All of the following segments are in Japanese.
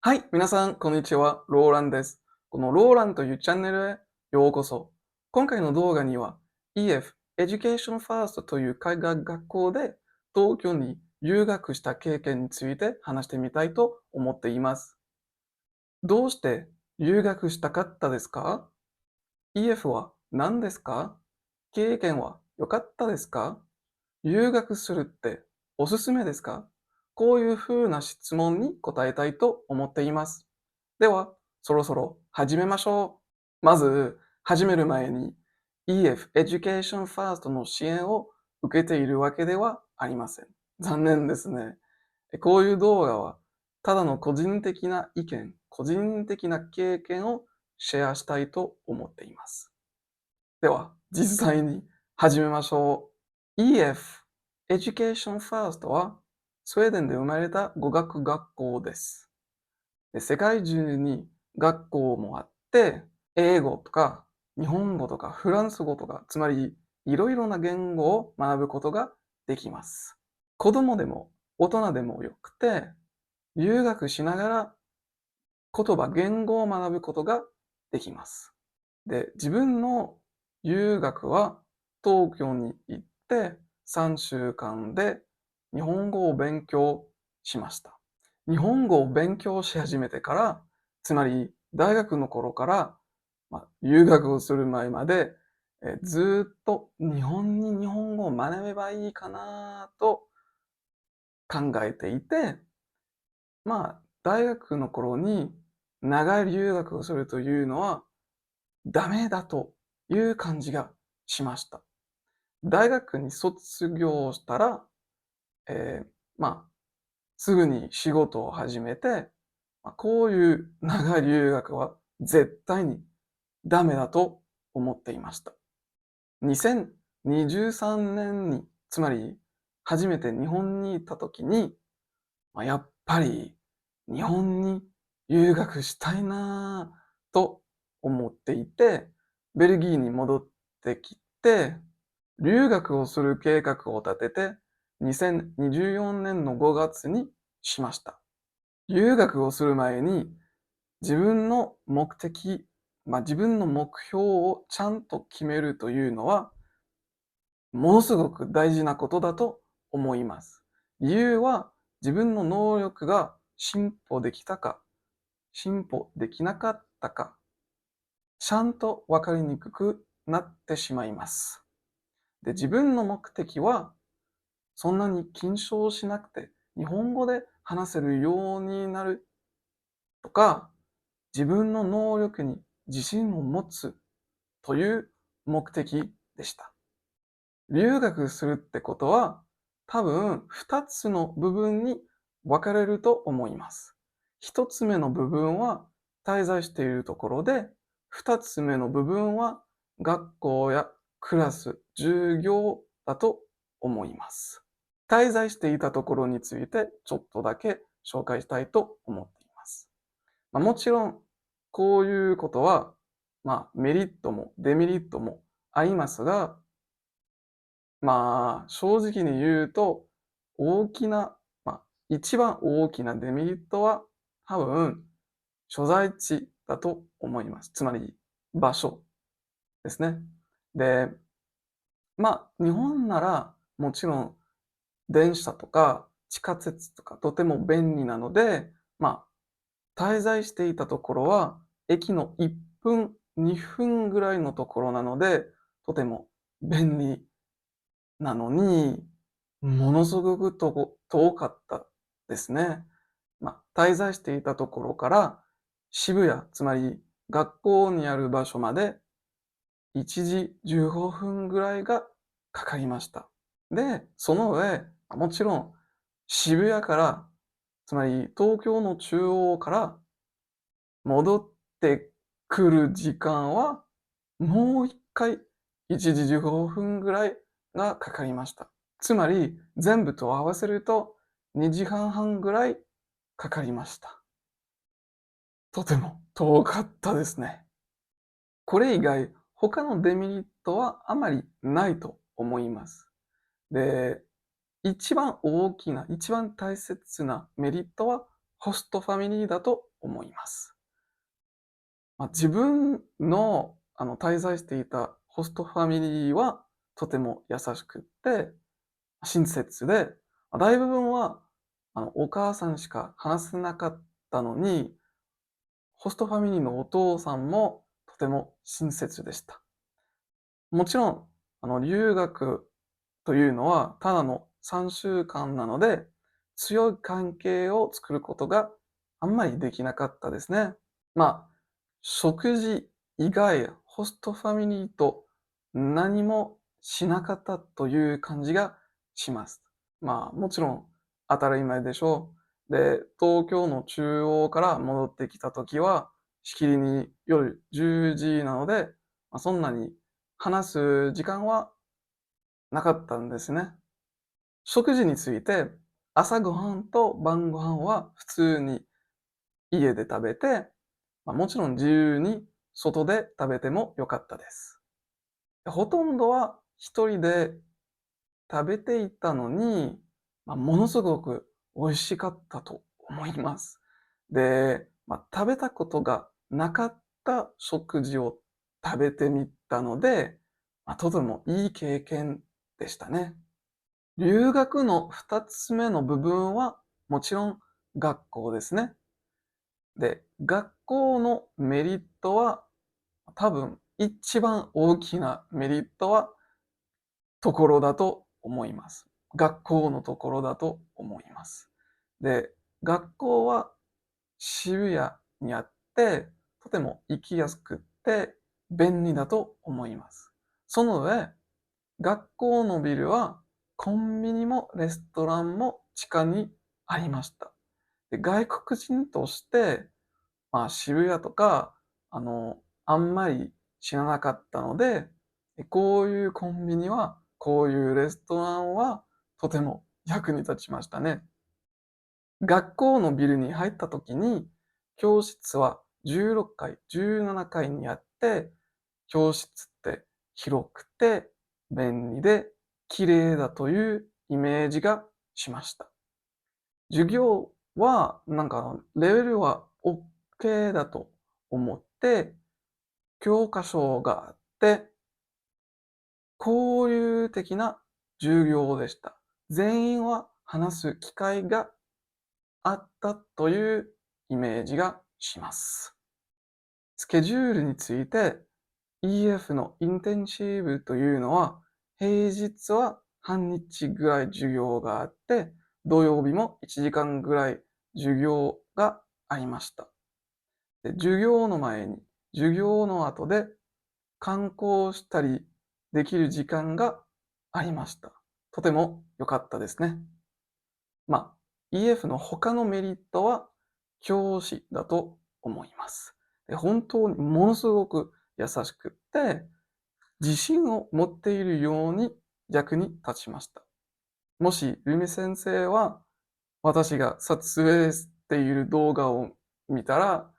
はい、皆さん、こんにちは。ローランです。このローランというチャンネルへようこそ。今回の動画には EF Education First という海外学校で東京に留学した経験について話してみたいと思っています。どうして留学したかったですか？ EF は何ですか？経験は良かったですか？留学するっておすすめですか？こういうふうな質問に答えたいと思っています。では、そろそろ始めましょう。まず、始める前に EF Education First の支援を受けているわけではありません。残念ですね。こういう動画は、ただの個人的な意見、個人的な経験をシェアしたいと思っています。では、実際に始めましょう。EF Education First は、スウェーデンで生まれた語学学校です。世界中に学校もあって、英語とか日本語とかフランス語とか、つまりいろいろな言語を学ぶことができます。子供でも大人でもよくて、留学しながら言語を学ぶことができます。で、自分の留学は東京に行って3週間で日本語を勉強しました。日本語を勉強し始めてから、つまり大学の頃から、留学をする前まで、ずっと日本に日本語を学べばいいかなと考えていて、大学の頃に長い留学をするというのはダメだという感じがしました。大学に卒業したら、えーまあ、すぐに仕事を始めて、こういう長い留学は絶対にダメだと思っていました。2023年に、つまり初めて日本に行った時に、やっぱり日本に留学したいなぁと思っていて、ベルギーに戻ってきて、留学をする計画を立てて、2024年の5月にしました。留学をする前に自分の目的、自分の目標をちゃんと決めるというのは、ものすごく大事なことだと思います。理由は自分の能力が進歩できたか、進歩できなかったか、ちゃんとわかりにくくなってしまいます。で、自分の目的はそんなに緊張しなくて日本語で話せるようになるとか、自分の能力に自信を持つという目的でした。留学するってことは、多分2つの部分に分かれると思います。1つ目の部分は滞在しているところで、2つ目の部分は学校やクラス、授業だと思います。滞在していたところについてちょっとだけ紹介したいと思っています。もちろん、こういうことは、メリットもデメリットもありますが、正直に言うと、大きな、一番大きなデメリットは、多分、所在地だと思います。つまり、場所ですね。で、日本なら、もちろん、電車とか地下鉄とかとても便利なので、滞在していたところは、駅の1分、2分ぐらいのところなので、とても便利なのに、ものすごく遠かったですね。滞在していたところから渋谷、つまり学校にある場所まで1時15分ぐらいがかかりました。で、その上、もちろん渋谷から、つまり東京の中央から戻ってくる時間はもう一回1時15分ぐらいがかかりました。つまり全部と合わせると2時間半ぐらいかかりました。とても遠かったですね。これ以外、他のデメリットはあまりないと思います。で、一番大きな、一番大切なメリットはホストファミリーだと思います。自分の滞在していたホストファミリーはとても優しくって、親切で、大部分はお母さんしか話せなかったのに、ホストファミリーのお父さんもとても親切でした。もちろん、留学というのはただの3週間なので、強い関係を作ることがあんまりできなかったですね。食事以外、ホストファミリーと何もしなかったという感じがします。もちろん当たり前でしょう。で、東京の中央から戻ってきた時は、しきりに夜10時なので、そんなに話す時間はなかったんですね。食事について、朝ごはんと晩ごはんは普通に家で食べて、もちろん自由に外で食べてもよかったです。ほとんどは一人で食べていたのに、ものすごく美味しかったと思います。で、食べたことがなかった食事を食べてみたので、とてもいい経験でしたね。留学の二つ目の部分は、もちろん学校ですね。で、学校のメリットは、多分一番大きなメリットは、ところだと思います。学校のところだと思います。で、学校は渋谷にあって、とても行きやすくって便利だと思います。その上、学校のビルはコンビニもレストランも地下にありました。で、外国人として、渋谷とか、あんまり知らなかったので、こういうコンビニは、こういうレストランは、とても役に立ちましたね。学校のビルに入った時に、教室は16階、17階にあって、教室って広くて便利で綺麗だというイメージがしました。授業は、レベルは OK だと思って、教科書があって、交流的な授業でした。全員は話す機会があったというイメージがします。スケジュールについて、EF のインテンシブというのは、平日は半日ぐらい授業があって、土曜日も1時間ぐらい授業がありました。で、授業の前に、授業の後で観光したりできる時間がありました。とても良かったですね。EF の他のメリットは教師だと思います。で、本当にものすごく優しくって、自信を持っているように役に立ちました。もし、ルミ先生は私が撮影している動画を見たら、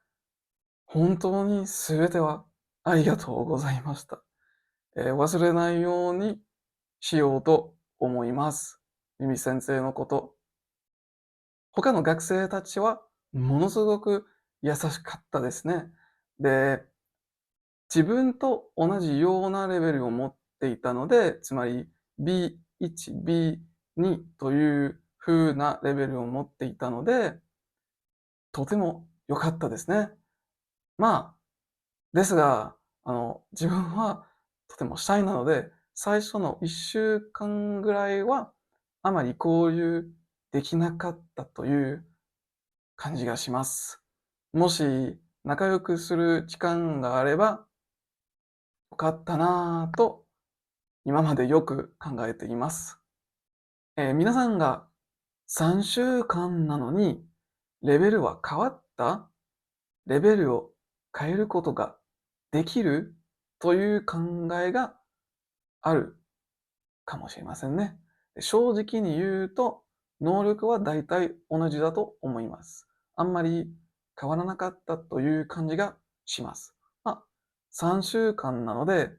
本当に全てはありがとうございました。忘れないようにしようと思います。ルミ先生のこと。他の学生たちはものすごく優しかったですね。で、自分と同じようなレベルを持っていたので、つまり B1、B2 という風なレベルを持っていたので、とても良かったですね。まあ、ですが、自分はとてもシャイなので、最初の1週間ぐらいは、あまり交流できなかったという感じがします。もし仲良くする時間があればよかったなぁと今までよく考えています。皆さんが3週間なのにレベルは変わった？レベルを変えることができるという考えがあるかもしれませんね。正直に言うと、能力は大体同じだと思います。あんまり変わらなかったという感じがします。3週間なので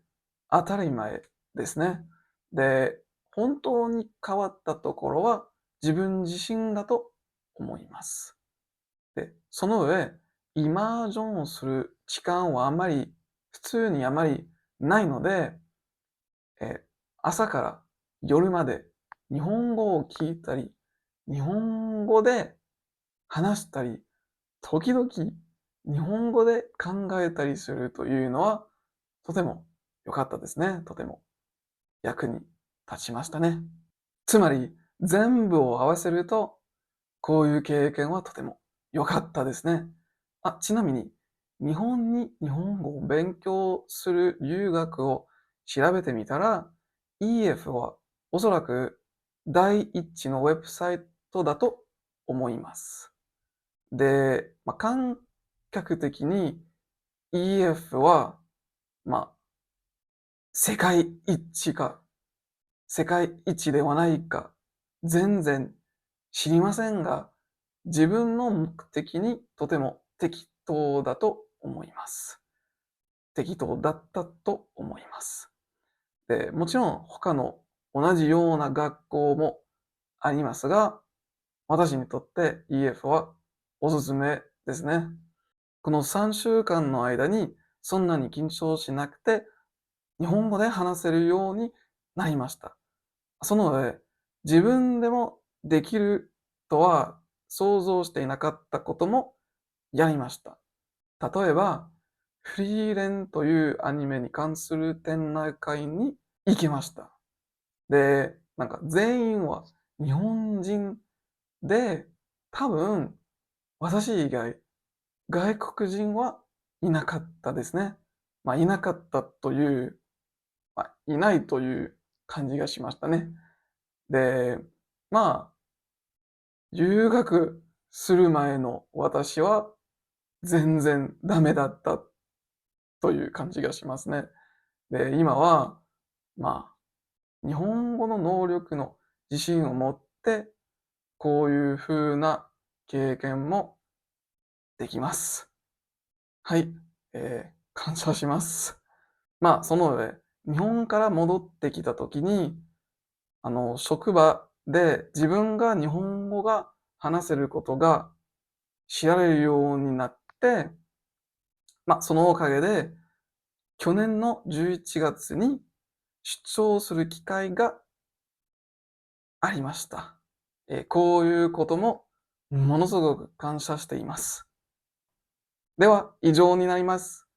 当たり前ですね。で、本当に変わったところは自分自身だと思います。で、その上、イマージョンをする時間は普通にあまりないので、朝から夜まで日本語を聞いたり、日本語で話したり、時々日本語で考えたりするというのは、とても良かったですね。とても役に立ちましたね。つまり、全部を合わせると、こういう経験はとても良かったですね。ちなみに、日本に日本語を勉強する留学を調べてみたら、EF はおそらく第一のウェブサイトだと思います。で、感覚的に EF は、まあ、世界一か、世界一ではないか、全然知りませんが、自分の目的にとても適当だと思います。適当だったと思います。で、もちろん他の同じような学校もありますが、私にとって EF はおすすめですね。この3週間の間にそんなに緊張しなくて日本語で話せるようになりました。その上、自分でもできるとは想像していなかったこともやりました。例えば、フリーレンというアニメに関する展覧会に行きました。で、全員は日本人で、多分私以外外国人はいなかったですね。いなかったという、いないという感じがしましたね。で、まあ、留学する前の私は全然ダメだったという感じがしますね。で、今は、ま日本語の能力の自信を持って、こういう風な経験もできます。はい、感謝します。その上、日本から戻ってきた時に、職場で自分が日本語が話せることが知られるようになって、そのおかげで、去年の11月に出張する機会がありました。こういうこともものすごく感謝しています。では、以上になります。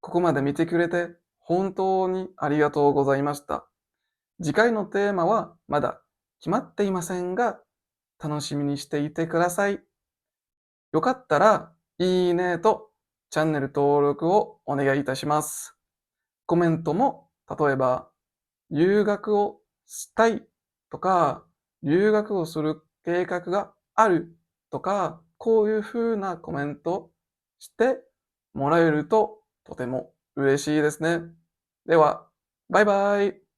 ここまで見てくれて本当にありがとうございました。次回のテーマはまだ決まっていませんが、楽しみにしていてください。よかったら、いいねとチャンネル登録をお願いいたします。コメントも、例えば、留学をしたいとか、留学をする計画があるとか、こういう風なコメントしてもらえるととても嬉しいですね。では、バイバイ。